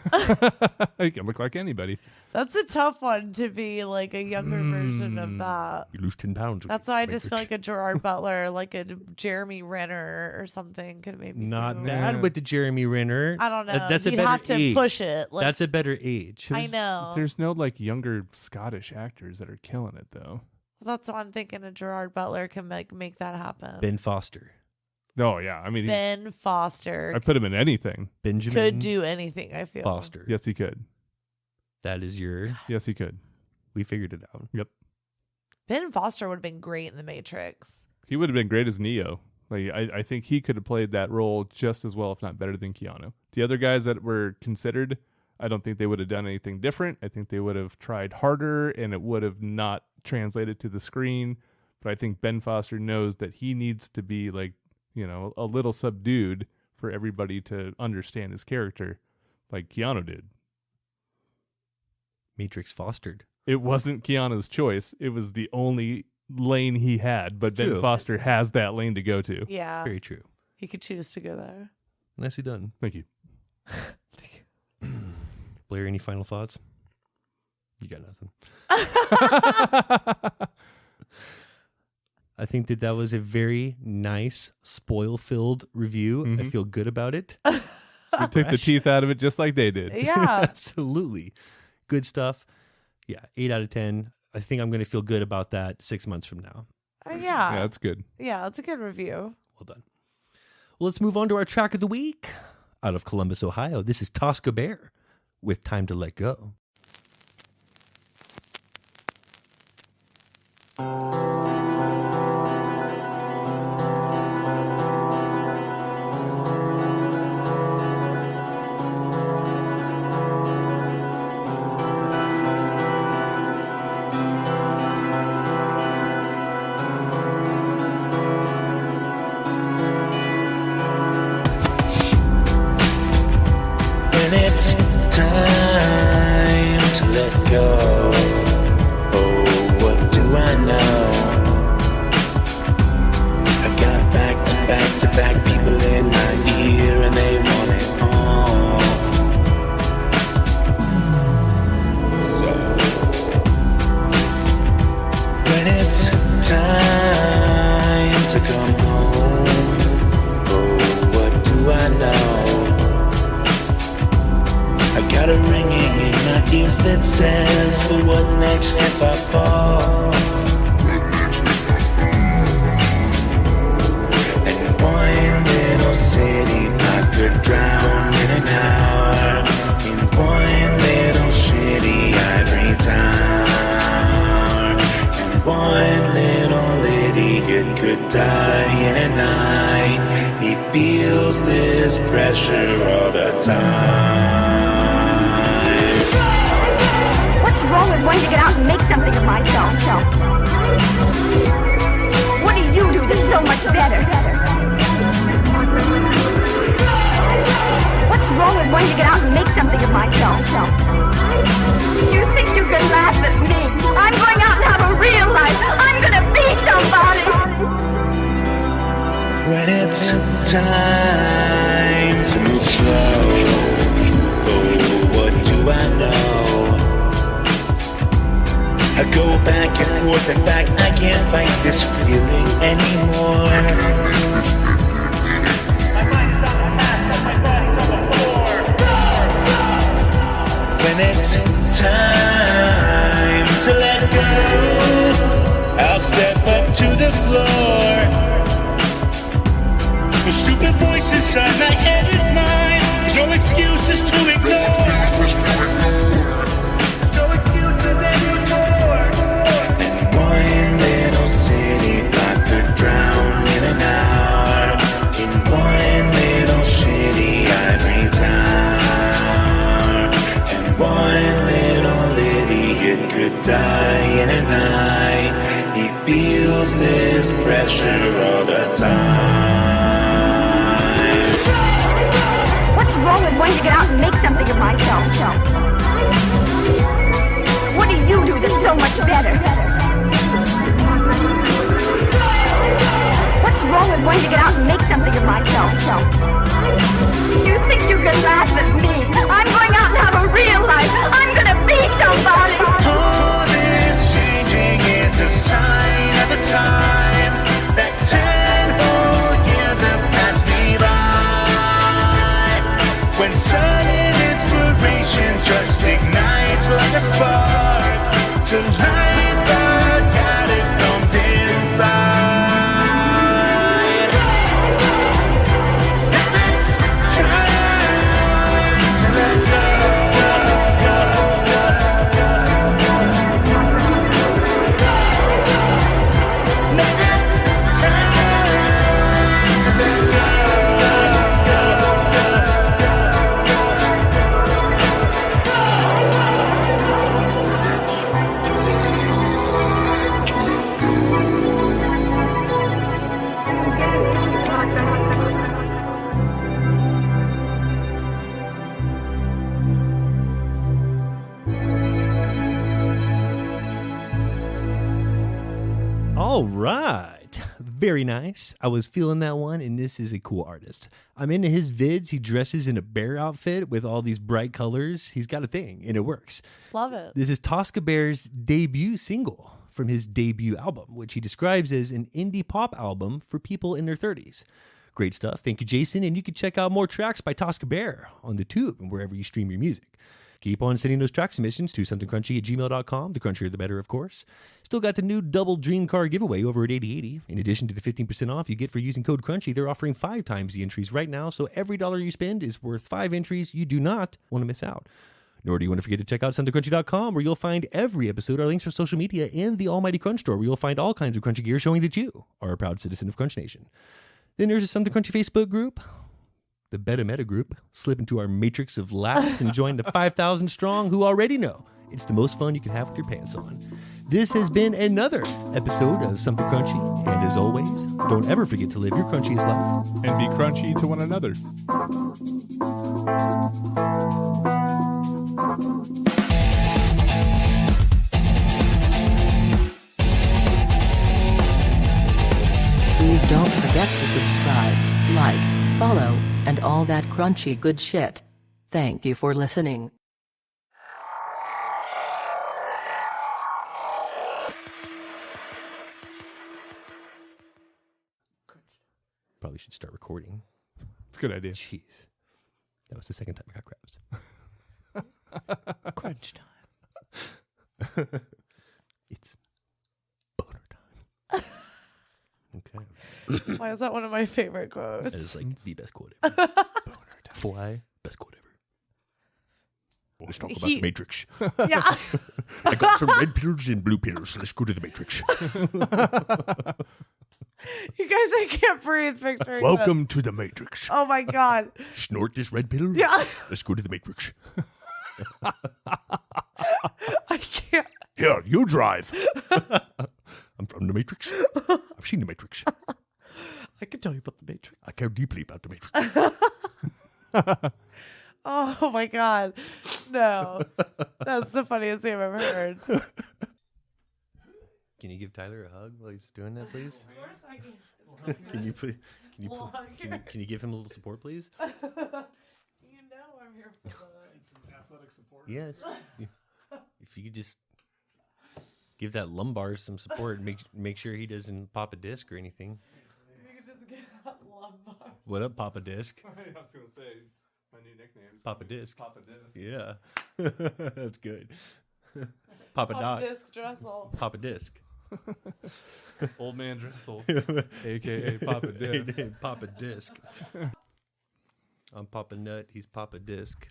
He can look like anybody. That's a tough one to be like a younger version of that. You lose 10 pounds. That's why I just feel like a Gerard Butler, like a Jeremy Renner or something could maybe. Not bad with the Jeremy Renner. I don't know. That's a You'd better have to age. push it. Like, That's a better age. I know. There's no like younger Scottish actors that are killing it though. That's why I'm thinking a Gerard Butler can make that happen. Ben Foster. Oh yeah, I mean Ben Foster. I put him in anything. Benjamin could do anything. I feel Foster. Yes, he could. That is your. Yes, he could. We figured it out. Yep. Ben Foster would have been great in The Matrix. He would have been great as Neo. Like I think he could have played that role just as well, if not better, than Keanu. The other guys that were considered, I don't think they would have done anything different. I think they would have tried harder, and it would have not translated to the screen. But I think Ben Foster knows that he needs to be like, a little subdued for everybody to understand his character, like Keanu did. Matrix fostered. It wasn't Keanu's choice. It was the only lane he had, but Ben Foster has that lane to go to. Yeah. Very true. He could choose to go there. Nicely done. Thank you. Blair, any final thoughts? You got nothing. I think that was a very nice, spoil-filled review. Mm-hmm. I feel good about it. We took the teeth out of it just like they did. Yeah. Absolutely. Good stuff. Yeah, 8 out of 10. I think I'm going to feel good about that 6 months from now. Yeah. Yeah, that's good. Yeah, that's a good review. Well done. Well, let's move on to our track of the week. Out of Columbus, Ohio, this is Tosca Bear with Time to Let Go. When it's time to let go, oh, what do I know? I've got back-to-back people in my ear and they want it all. So, when it's time to come home, oh, what do I know? I got a ringing in my ears that says, for what next if I fall? And one little city I could drown in an hour. In one little shitty ivory tower. And one little idiot could die in a night. He feels this pressure all the time. Wrong with wanting to get out and make something of myself. What do you do that's so much better? What's wrong with wanting to get out and make something of myself? You think you can laugh at me? I'm going out and have a real life. I'm going to be somebody. When it's time to move slow, oh, what do I know? I go back and forth and back, I can't fight this feeling anymore. When it's time to let go, I'll step up to the floor. The stupid voice inside my head is mine, no excuses to ignore. No excuses dying at night. He feels this pressure all the time. What's wrong with wanting to get out and make something of myself? What do you do that's so much better? What's wrong with wanting to get out and make something of myself? You think you can laugh at me? I'm going out and have a real life. I'm gonna be somebody. All this changing is a sign of the times that 10 whole years have passed me by. When sudden inspiration just ignites like a spark to light the catacombs inside. And it's time to let go. All right. Very nice. I was feeling that one, and this is a cool artist. I'm into his vids. He dresses in a bear outfit with all these bright colors. He's got a thing, and it works. Love it. This is Tosca Bear's debut single from his debut album, which he describes as an indie pop album for people in their 30s. Great stuff. Thank you, Jason. And you can check out more tracks by Tosca Bear on the Tube and wherever you stream your music. Keep on sending those track submissions to somethingcrunchy@gmail.com. The crunchier the better, of course. Still got the new double dream car giveaway over at 8080. In addition to the 15% off you get for using code crunchy, they're offering 5 times the entries right now, so every dollar you spend is worth 5 entries. You do not want to miss out. Nor do you want to forget to check out somethingcrunchy.com, where you'll find every episode, our links for social media, and the Almighty Crunch Store, where you'll find all kinds of crunchy gear showing that you are a proud citizen of Crunch Nation. Then there's a Something Crunchy Facebook group, the Beta Meta group. Slip into our matrix of laughs and join the 5,000 strong who already know it's the most fun you can have with your pants on. This has been another episode of Something Crunchy, and as always, don't ever forget to live your crunchiest life. And be crunchy to one another. Please don't forget to subscribe, like, follow, and all that crunchy good shit. Thank you for listening. Probably should start recording. It's a good idea. Jeez. That was the second time I got crabs. Crunch time. It's boner time. Okay. Why is that one of my favorite quotes? That is like the best quote ever. Boner time. Fly, best quote ever. Let's talk about the Matrix. Yeah. I got some red pills and blue pills. Let's go to the Matrix. You guys, I can't breathe picturing Welcome this. to the Matrix. Oh my God. Snort this red pill. Yeah. Let's go to the Matrix. I can't. Here, you drive. I'm from the Matrix. I've seen the Matrix. I can tell you about the Matrix. I care deeply about the Matrix. Oh my God. No. That's the funniest thing I've ever heard. Can you give Tyler a hug while he's doing that, please? Of course I can. Can you please? Can you give him a little support, please? You know I'm here for that. It's some athletic support. Yes. If you could just give that lumbar some support, make sure he doesn't pop a disc or anything. You can just get that lumbar. What up, Papa Disc? I was gonna say my new nickname is Papa Disc. Papa Disc. Yeah, that's good. Papa Dot. Disc Dressel. Papa Disc. Old Man Dressel, aka Papa Disc. Papa Disc. I'm Papa Nut. He's Papa Disc.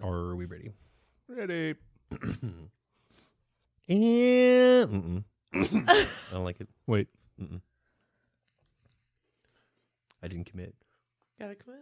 Are we ready? Ready. And I don't like it. Wait. I didn't commit. Gotta commit.